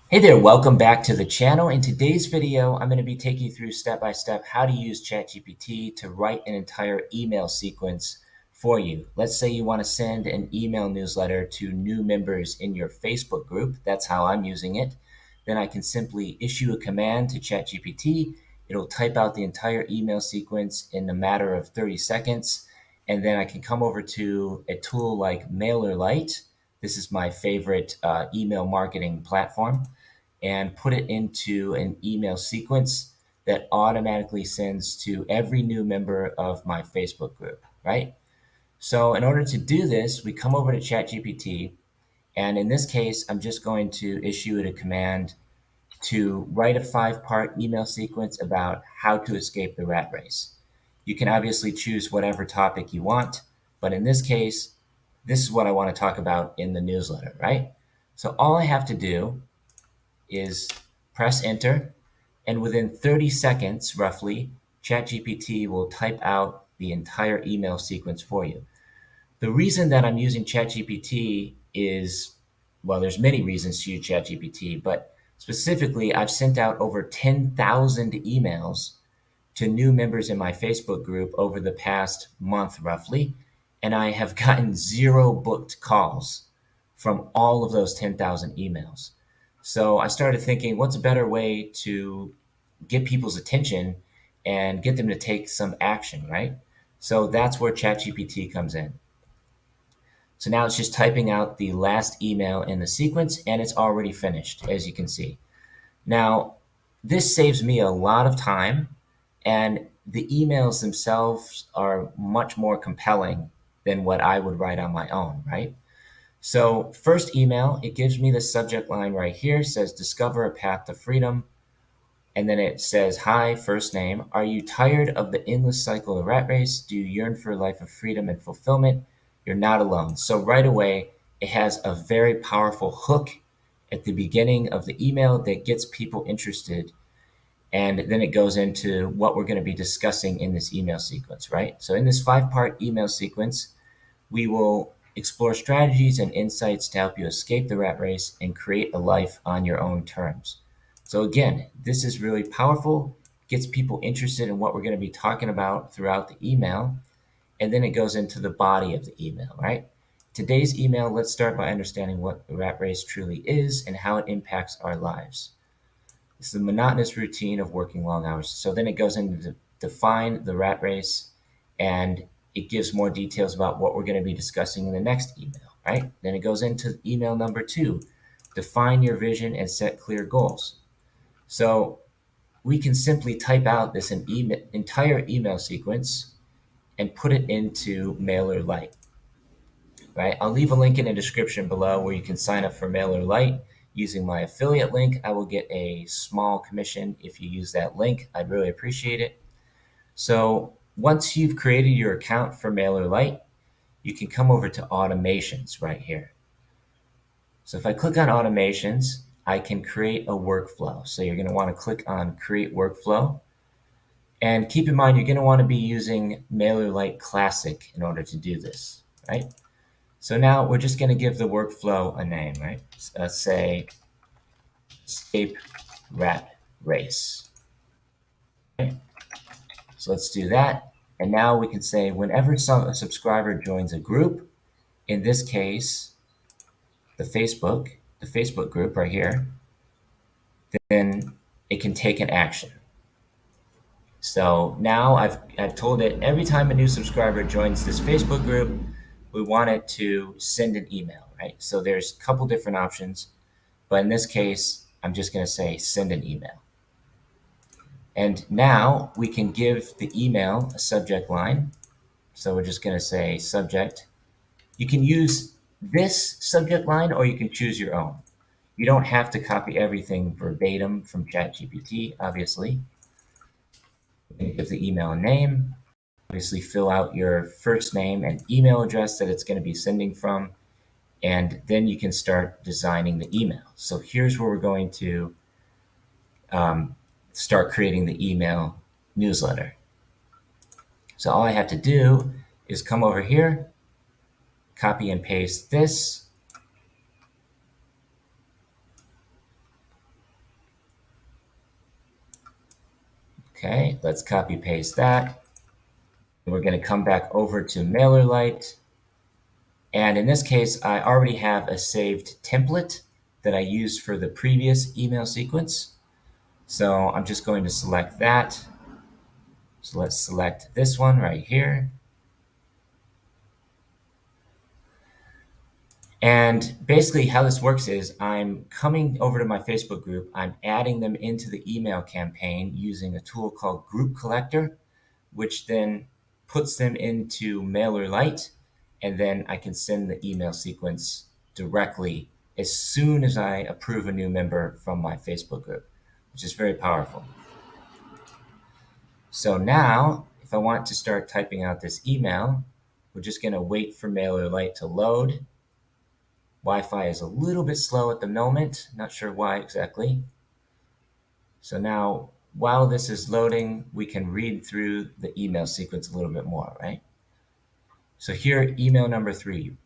Hey there, welcome back to the channel. In today's video, I'm going to be taking you through step by step how to use ChatGPT to write an entire email sequence for you. Let's say you want to send an email newsletter to new members in your Facebook group. That's how I'm using it. Then I can simply issue a command to ChatGPT. It'll type out the entire email sequence in a matter of 30 seconds. And then I can come over to a tool like MailerLite. This is my favorite email marketing platform, and put it into an email sequence that automatically sends to every new member of my Facebook group, right? So in order to do this, we come over to ChatGPT, and in this case, I'm just going to issue it a command to write a 5-part email sequence about how to escape the rat race. You can obviously choose whatever topic you want, but in this case, this is what I want to talk about in the newsletter, right? So all I have to do is press enter, and within 30 seconds, roughly, ChatGPT will type out the entire email sequence for you. The reason that I'm using ChatGPT is, well, there's many reasons to use ChatGPT, but specifically, I've sent out over 10,000 emails to new members in my Facebook group over the past month, roughly, and I have gotten 0 booked calls from all of those 10,000 emails. So I started thinking, what's a better way to get people's attention and get them to take some action, right? So that's where ChatGPT comes in. So now it's just typing out the last email in the sequence, and it's already finished, as you can see. Now, this saves me a lot of time, and the emails themselves are much more compelling than what I would write on my own, right? So first email, it gives me the subject line right here, says discover a path to freedom. And then it says, hi, first name. Are you tired of the endless cycle of rat race? Do you yearn for a life of freedom and fulfillment? You're not alone. So right away, it has a very powerful hook at the beginning of the email that gets people interested. And then it goes into what we're going to be discussing in this email sequence, right? So in this 5-part email sequence, we will explore strategies and insights to help you escape the rat race and create a life on your own terms. So again, this is really powerful, gets people interested in what we're going to be talking about throughout the email, and then it goes into the body of the email, right? Today's email, let's start by understanding what the rat race truly is and how it impacts our lives. It's the monotonous routine of working long hours. So then it goes into to define the rat race, and it gives more details about what we're going to be discussing in the next email, right? Then it goes into email number 2, define your vision and set clear goals. So we can simply type out this entire email sequence and put it into MailerLite, right? I'll leave a link in the description below where you can sign up for MailerLite using my affiliate link. I will get a small commission if you use that link. I'd really appreciate it. So once you've created your account for MailerLite, you can come over to automations right here. So if I click on automations, I can create a workflow. So you're going to want to click on create workflow. And keep in mind, you're going to want to be using MailerLite Classic in order to do this, right? So now we're just going to give the workflow a name, right? Say escape rat race. Okay. So let's do that. And now we can say whenever a subscriber joins a group, in this case, the Facebook group right here, then it can take an action. So now I've told it every time a new subscriber joins this Facebook group, we want it to send an email, right? So there's a couple different options, but in this case, I'm just going to say send an email. And now we can give the email a subject line. So we're just going to say subject. You can use this subject line or you can choose your own. You don't have to copy everything verbatim from ChatGPT, obviously. Give the email a name. Obviously, fill out your first name and email address that it's going to be sending from, and then you can start designing the email. So here's where we're going to start creating the email newsletter. So all I have to do is come over here, copy and paste this, Okay, let's copy paste that. We're going to come back over to MailerLite. And in this case, I already have a saved template that I used for the previous email sequence. So I'm just going to select that. So let's select this one right here. And basically how this works is I'm coming over to my Facebook group. I'm adding them into the email campaign using a tool called Group Collector, which then puts them into MailerLite. And then I can send the email sequence directly as soon as I approve a new member from my Facebook group, which is very powerful. So now, if I want to start typing out this email, we're just going to wait for MailerLite to load. Wi-Fi is a little bit slow at the moment, not sure why exactly. So now, while this is loading, we can read through the email sequence a little bit more, right? So here, email number 3,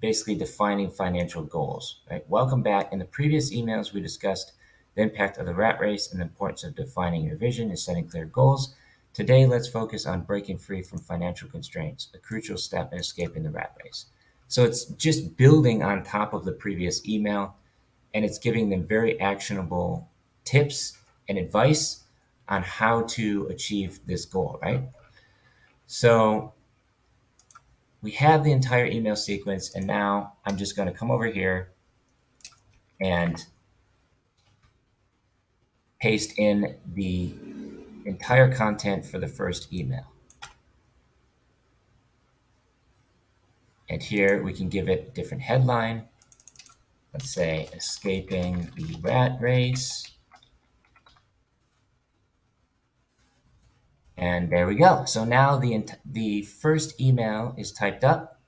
basically defining financial goals, right? Welcome back. In the previous emails, we discussed the impact of the rat race and the importance of defining your vision and setting clear goals. Today, let's focus on breaking free from financial constraints, a crucial step in escaping the rat race. So it's just building on top of the previous email, and it's giving them very actionable tips and advice on how to achieve this goal, right? So we have the entire email sequence, and now I'm just going to come over here and paste in the entire content for the first email. And here we can give it a different headline. Let's say, escaping the rat race. And there we go. So now the first email is typed up.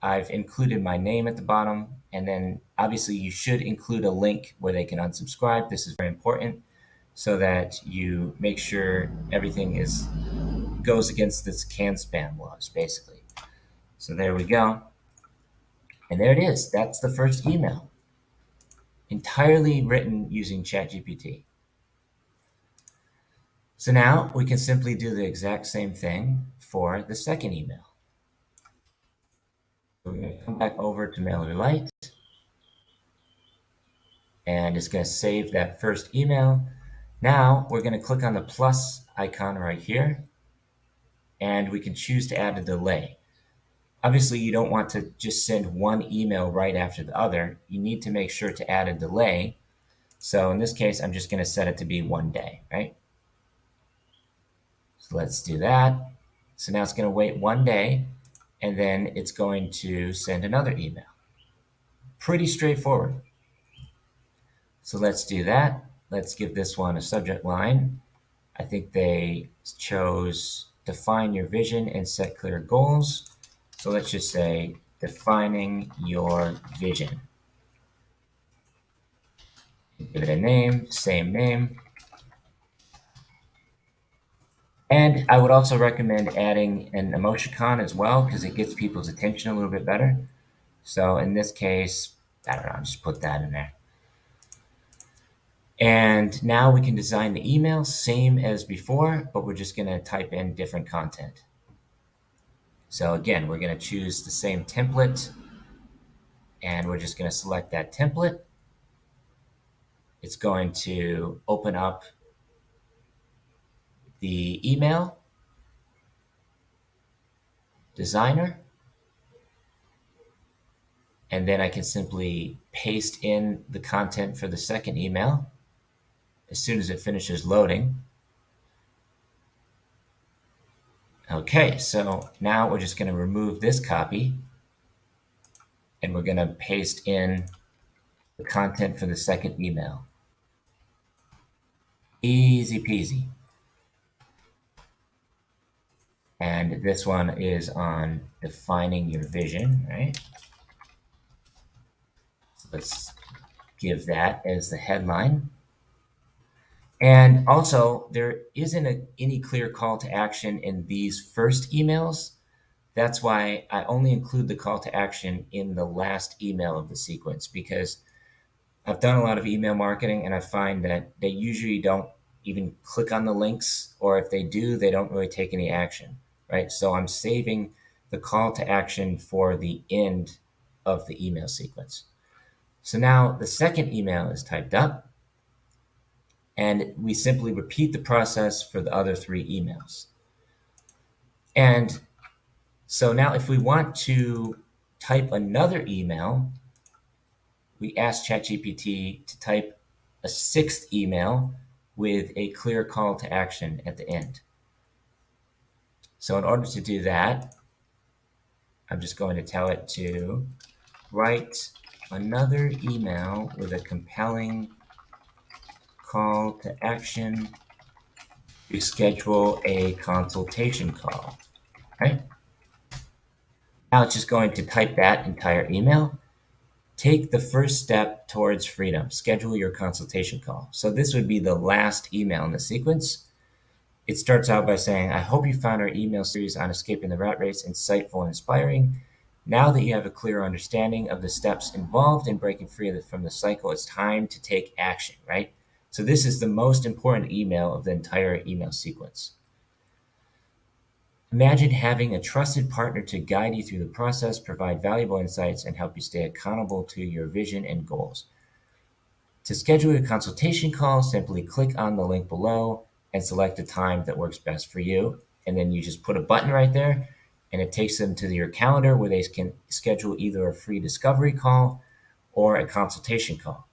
I've included my name at the bottom, and then obviously you should include a link where they can unsubscribe. This is very important so that you make sure everything goes against this can spam laws, basically. So there we go. And there it is. That's the first email, entirely written using ChatGPT. So now we can simply do the exact same thing for the second email. So we're going to come back over to MailerLite, and it's going to save that first email. Now we're going to click on the plus icon right here, and we can choose to add a delay. Obviously, you don't want to just send one email right after the other. You need to make sure to add a delay. So in this case, I'm just going to set it to be 1 day, right? So let's do that. So now it's going to wait 1 day, and then it's going to send another email. Pretty straightforward. So let's do that. Let's give this one a subject line. I think they chose define your vision and set clear goals. So let's just say defining your vision. Give it a name, same name. And I would also recommend adding an emoticon as well, because it gets people's attention a little bit better. So in this case, I don't know, I'll just put that in there. And now we can design the email, same as before, but we're just going to type in different content. So again, we're going to choose the same template, and we're just going to select that template. It's going to open up the email designer, and then I can simply paste in the content for the second email as soon as it finishes loading. Okay, so now we're just going to remove this copy, and we're going to paste in the content for the second email. Easy peasy. And this one is on defining your vision, right? So let's give that as the headline. And also, there isn't any clear call to action in these first emails. That's why I only include the call to action in the last email of the sequence, because I've done a lot of email marketing, and I find that they usually don't even click on the links, or if they do, they don't really take any action, right? So I'm saving the call to action for the end of the email sequence. So now the second email is typed up, and we simply repeat the process for the other 3 emails. And so now if we want to type another email, we ask ChatGPT to type a 6th email with a clear call to action at the end. So in order to do that, I'm just going to tell it to write another email with a compelling call to action to schedule a consultation call, right? Now it's just going to type that entire email. Take the first step towards freedom. Schedule your consultation call. So this would be the last email in the sequence. It starts out by saying, I hope you found our email series on escaping the rat race insightful and inspiring. Now that you have a clear understanding of the steps involved in breaking free from the cycle, it's time to take action, right? So this is the most important email of the entire email sequence. Imagine having a trusted partner to guide you through the process, provide valuable insights, and help you stay accountable to your vision and goals. To schedule a consultation call, simply click on the link below and select a time that works best for you. And then you just put a button right there, and it takes them to your calendar where they can schedule either a free discovery call or a consultation call.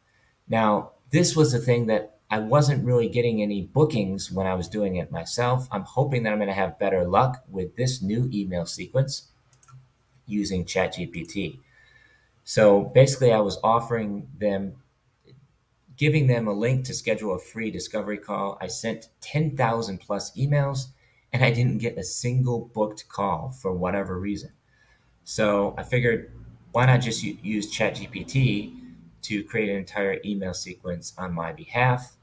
Now, this was a thing that I wasn't really getting any bookings when I was doing it myself. I'm hoping that I'm going to have better luck with this new email sequence using ChatGPT. So basically, I was giving them a link to schedule a free discovery call. I sent 10,000 plus emails, and I didn't get a single booked call for whatever reason. So I figured, why not just use ChatGPT to create an entire email sequence on my behalf,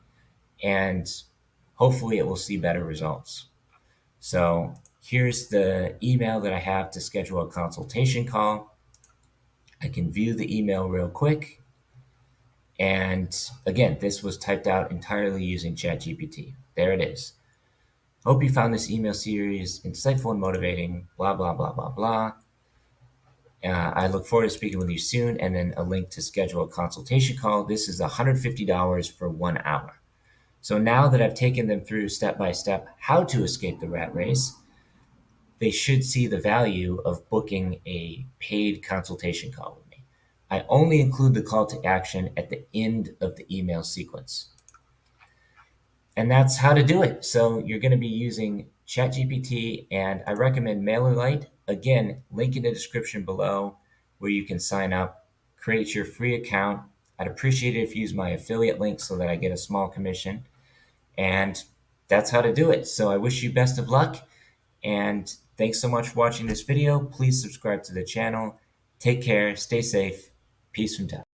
and hopefully it will see better results. So here's the email that I have to schedule a consultation call. I can view the email real quick. And again, this was typed out entirely using ChatGPT. There it is. Hope you found this email series insightful and motivating, blah, blah, blah, blah, blah. I look forward to speaking with you soon, and then a link to schedule a consultation call. This is $150 for 1 hour. So now that I've taken them through step by step how to escape the rat race, they should see the value of booking a paid consultation call with me. I only include the call to action at the end of the email sequence. And that's how to do it. So you're going to be using ChatGPT, and I recommend MailerLite. Again, link in the description below where you can sign up, create your free account. I'd appreciate it if you use my affiliate link so that I get a small commission. And that's how to do it. So I wish you best of luck, and thanks so much for watching this video. Please subscribe to the channel. Take care, stay safe. Peace from Thailand.